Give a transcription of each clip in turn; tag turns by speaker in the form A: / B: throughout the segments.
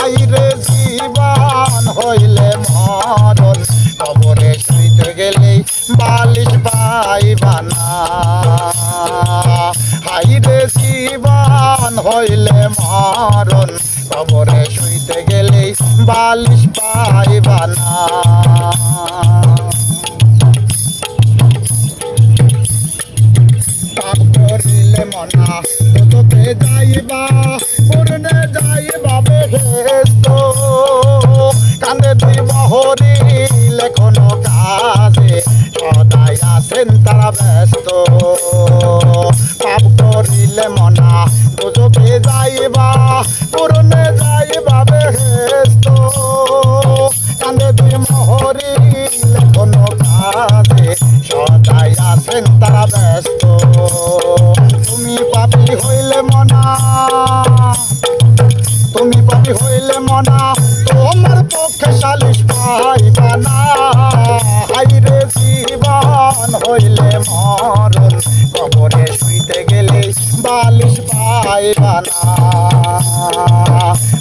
A: হাইরে জীবন হইলে মরণ কবরে শুইতে গেলেই বালিশ পাইবানা হাইরে জীবন হইলে মরণ কবরে শুইতে গেলেই বালিশ পাইবানা পাপ করিলে মনা তোতে যাইবা পূর্ণে যাইবা বেহেশত কান্দে দুই বহরিলে কোনো কাজে সদাই আছেন তারা ব্যস্ত পাপ করিলে মনা তোতে যাইবা পূর্ণে যাইবা বেহেশত কান্দে দুই বহরিলে কোনো কাজে সদাই আছেন তারা ব্যস্ত তুমি পাপী হইলে মনা তুমি পাপী হইলে মনা তোমার পক্ষে সালিশ পাইবা না হাইরে জীবন হইলে মরণ কবরে শুইতে গেলে বালিশ পাইবা না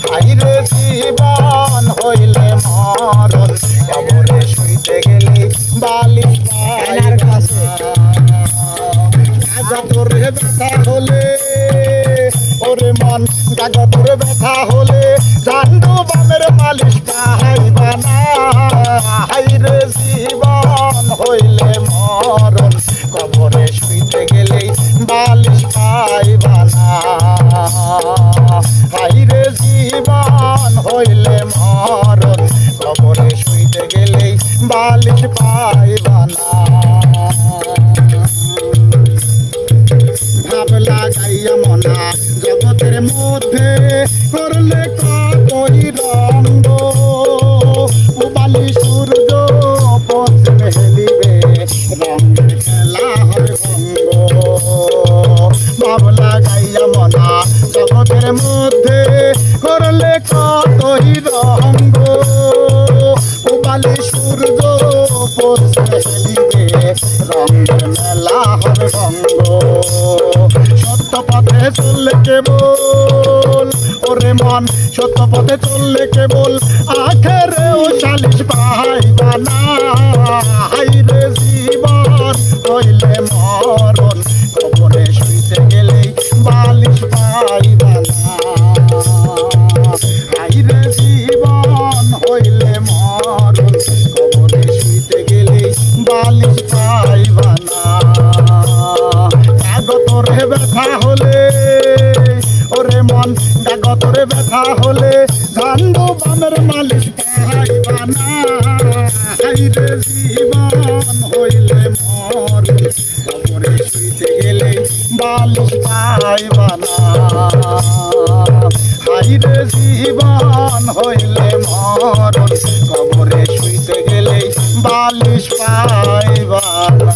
A: হাইরে জীবন হইলে মরণ কবরে শুইতে গেলে বালিশ পাইবা না তোরে ব্যথা হলে ওরে মন গাগা তোরে ব্যথা হলে জানু বামের মালিশ পাইবা না হাইরে জীবন হইলে মরণ কবরে শুইতে গেলেই বালিশ পাইবা না হাইরে জীবন হইলে মরণ কবরে শুইতে গেলেই বালিশ পাইবা না ভাব লাগাইয়া মনা জগতের মধ্যে করলে কতই রঙ্গ উবালি সূর্য পশ্চিমে হেলিবে রঙের খেলা হবে ভঙ্গ ভাব লাগাইয়া মনা জগতের মধ্যে করলে কতই রঙ্গ উবালি সূর্য পশ্চিমে হেলিবে রঙের মেলা হবে ভঙ্গ সত্য পথে চললে কেবল ওরে মন সত্য পথে চললে কেবল আখেরেও সালিশ পাইবা না হাইরে জীবন হইলে মরণ কবরে শুইতে গেলেই বালিশ পাইবা না হাইরে জীবন হইলে মরণ কবরে শুইতে গেলেই বালিশ পাইবা না তোরে ব্যথা হলে ওরে মন ডাক তোরে ব্যথা হলে জানবো বামের মালিশ পাইবা না হাইরে জীবন হইলে মরণ কবরে শুইতে গেলে বালিশ পাইবা না হাইরে জীবন হইলে মরণ কবরে শুইতে গেলে বালিশ পাইবা না।